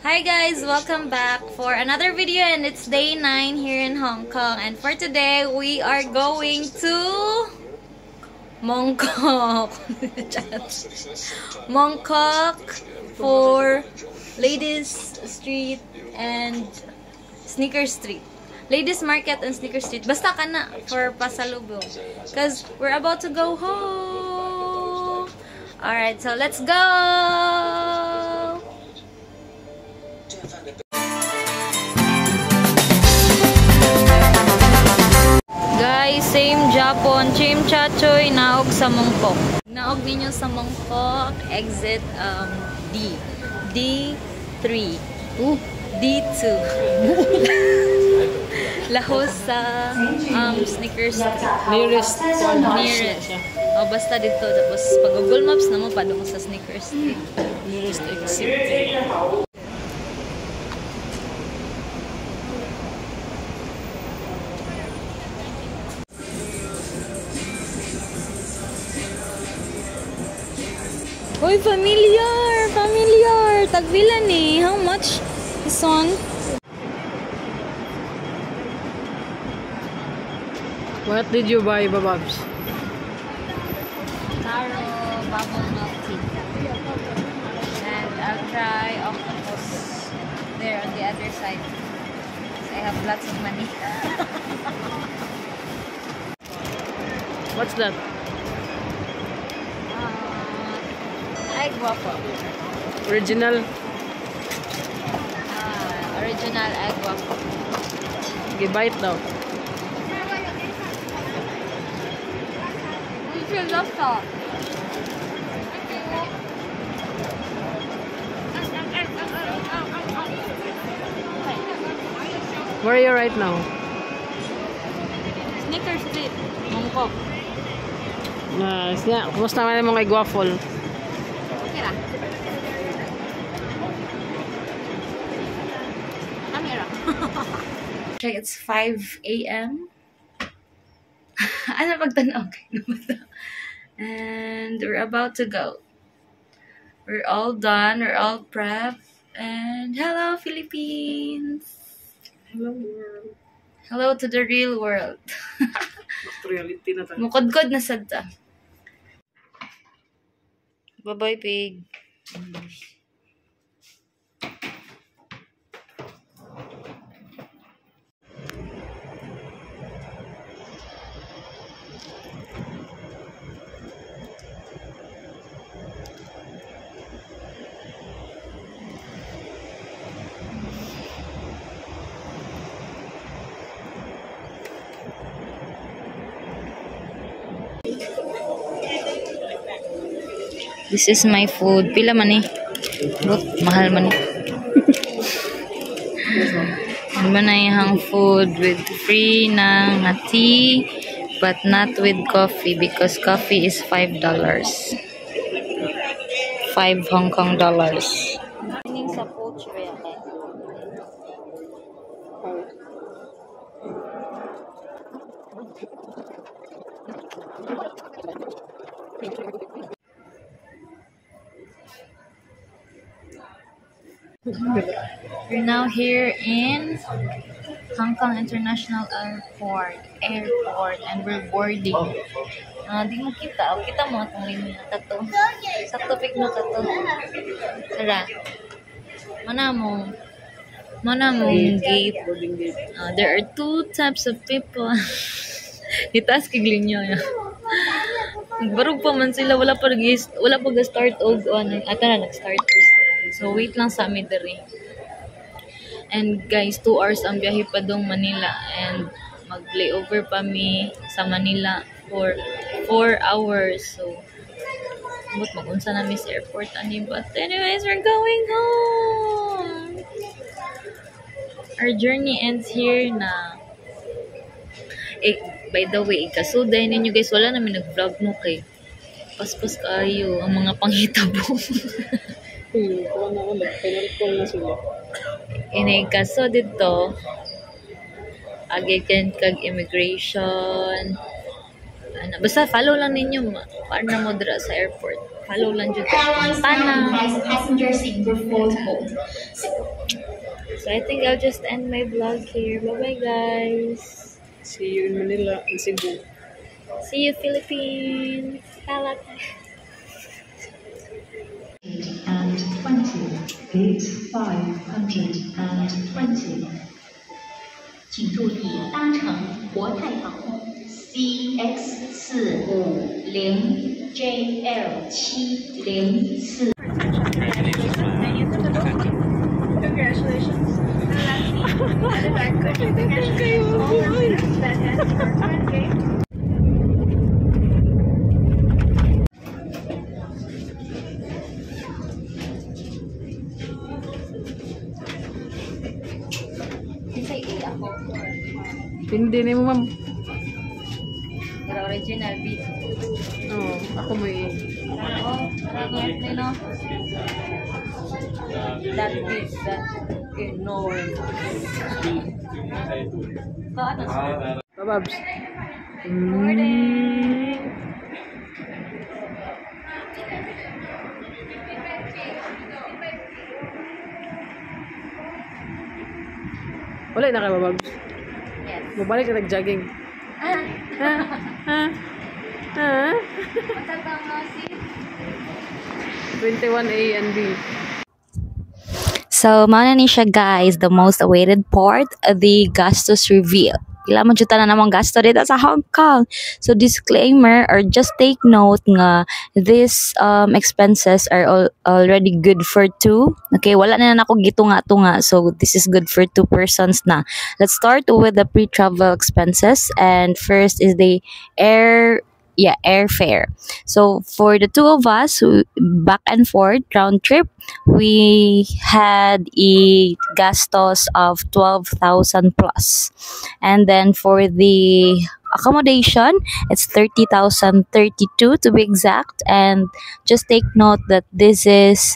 Hi guys, welcome back for another video, and it's day 9 here in Hong Kong, and for today we are going to Mongkok. Mongkok for Ladies Street and Sneaker Street. Ladies Market and Sneaker Street. Basta ka na for pasalubong. Because we're about to go home. Alright, so let's go! Guys, same Japon. Chim Chachoy, naog sa Mongkok. Naog ninyo sa Mongkok. Exit D. D3. D2. Lahos sa Sneaker Street. Nearest. O, basta dito. Tapos, pag Google Maps na mo, padung sa Sneaker Street. Nearest exit. Uy, familiar! Familiar! Tagbilan eh. How much this one? What did you buy, Bababs? Taro bubble milk tea. And I'll try octopus there on the other side. I have lots of money. What's that? Egg waffle. Original? Original egg waffle. Okay, bite daw. You should love that. Where are you right now? Sneaker Street, Mongkok. Nice. Kumusta naman yung mga egg waffle? Okay lang. Camera. Okay, it's 5 a.m. Ano pagtanaw? And we're about to go. We're all done. We're all prepped. And hello, Philippines. Hello world. Hello to the real world. Reality na tayo. Mukod-god na sadta. Bye-bye, pig. This is my food. Pila man eh. But mahal man eh. Ano na yung food with free na tea, but not with coffee because coffee is $5. 5 Hong Kong dollars. Sa poultry ako. We're now here in Hong Kong International Airport, and we're boarding. Di mo kita. Kita mo itong linya tato. Sakto pick mo tato. Tara. Mana mo gate. There are 2 types of people. Itaas kigling nyo. Barog pa man sila. Wala pa start og nag-start. So, wait lang sa amin diri. And guys, 2 hours ang biyahe pa dong Manila. And mag-layover pa mi sa Manila for 4 hours. So, mag-unsa na mi sa airport. But anyways, we're going home. Our journey ends here na. By the way, kasuday ninyo guys, wala namin nag-vlog no kay paspas kayo ang mga panghitabo. Kaso dito agikan kag immigration. Basta follow lang ninyo para na mo dira sa airport. Follow lang dyan. Airlines now Tana. invites passengers in default mode. So I think I'll just end my vlog here. Bye-bye, guys. See you in Manila, in Cebu. See you, Philippines. Kalat. And 20, gate 520. 请注意，搭乘国泰航空 CX450JL704。Hindi na mo, ma'am. Pero original beat. Oo, ako mo eh. That beat, that no. Bababs. Wala na kayo, Bababs. Yes. Mabalik ka nag-jogging. Ha? 21A and B. So, mauna ni siya guys, the most awaited part, the gastos reveal. Ila man juta na namang gasto dito sa Hong Kong. So, disclaimer or just take note nga these expenses are already good for two. Okay, wala na ako gitunga-tunga. So, this is good for two persons na. Let's start with the pre-travel expenses. And first is the airfare. So for the two of us, back and forth round trip, we had a gastos of 12,000 plus, and then for the accommodation, it's 30,032 to be exact. And just take note that this is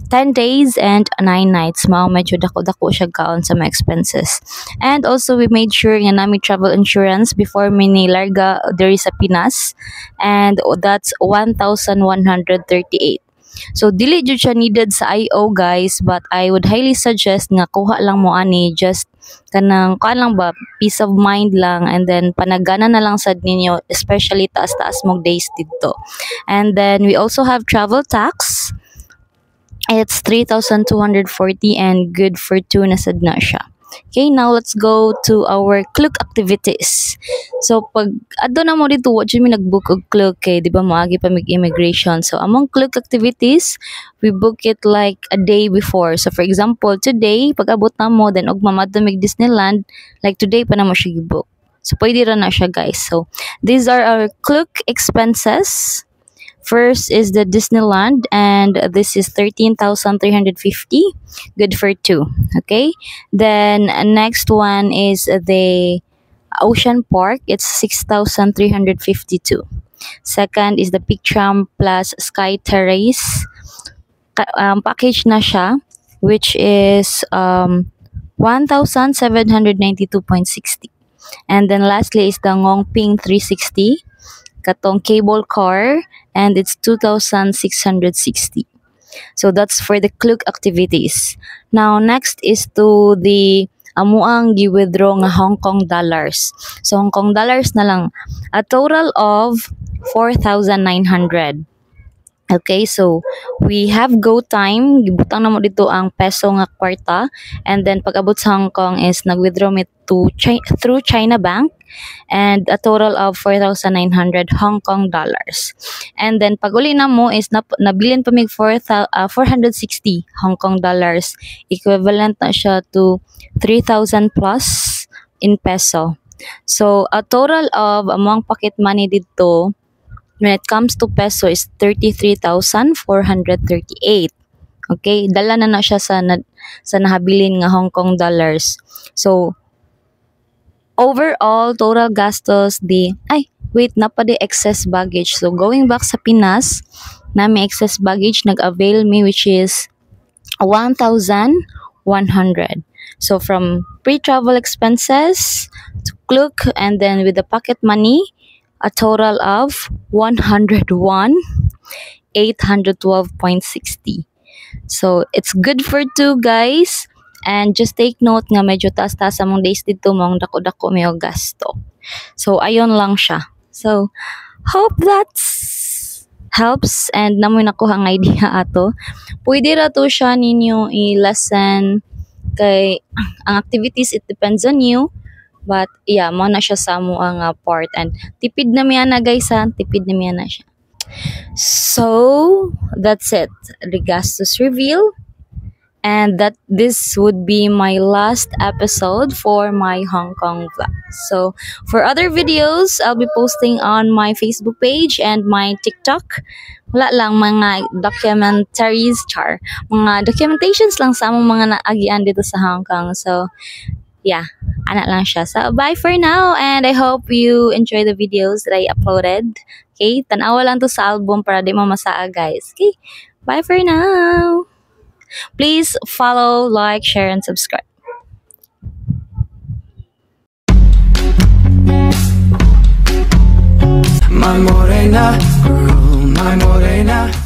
10 days and 9 nights. Mao medyo dako-dako siya kaon sa mga expenses. And also we made sure nga nami travel insurance before mini larga there is a Pinas, and that's 1,138. So dili jud siya needed sa IO guys, but I would highly suggest nga kuha lang mo ani, just kanang kuan lang ba, peace of mind lang, and then panagana na lang sad ninyo, especially taas-taas mong days dito. And then we also have travel tax. It's 3,240 and good for two na sad na siya. Okay, now let's go to our Klook activities. So pag adto na mo dito, what mi nag-book og Klook kay di ba maagi pa mig immigration. So among Klook activities, we book it like a day before. So for example, today pag abot na mo then og mamadto mig Disneyland, like today pa na mo siya gi-book. So pwede ra na siya guys. So these are our Klook expenses. First is the Disneyland, and this is 13,350, good for two. Okay, then next one is the Ocean Park. It's 6,352. Second is the Peak Tram plus Sky Terrace. Package na siya, which is 1,792.60. And then lastly is the Ngongping 360. Katong cable car, and it's 2,660. So that's for the Klook activities. Now next is to the amuang gi-withdraw nga Hong Kong dollars. So Hong Kong dollars na lang, a total of 4,900. Okay, so we have go time, gibutang na mo dito ang peso nga kwarta, and then pag abot sa Hong Kong is nag-withdraw me to through China Bank, and a total of 4,900 Hong Kong dollars. And then pag uli na mo is nabilin pa mig 460 Hong Kong dollars, equivalent na siya to 3,000 plus in peso. So a total of among pocket money dito when it comes to peso is 33,438. Okay, dala na siya sa nahabilin nga Hong Kong dollars. So overall total gastos na pa the excess baggage. So going back sa Pinas, na may excess baggage nag-avail me, which is 1,100. So from pre-travel expenses to Klook, and then with the pocket money, a total of 101, 812.60. So, it's good for 2, guys. And just take note nga medyo taas-taas among days dito mong dako-dako may gasto. So, ayon lang siya. So, hope that's helps and namoy nakuha ang idea ato. Pwede ra to siya ninyo i-lesson kay ang activities, it depends on you. But, yeah, mo na siya sa mo ang part. And tipid na miya na, guys, ha? Tipid na miya na siya. So, that's it. The gastos reveal. And this would be my last episode for my Hong Kong vlog. So, for other videos, I'll be posting on my Facebook page and my TikTok. Wala lang mga documentaries, mga documentations lang sa among mga naagian dito sa Hong Kong. So, yeah, anak lang siya. So, bye for now, and I hope you enjoy the videos that I uploaded. Okay, tanawa lang to sa album para di mo masaa, guys. Okay, bye for now. Please follow, like, share, and subscribe. My morena, girl, my morena.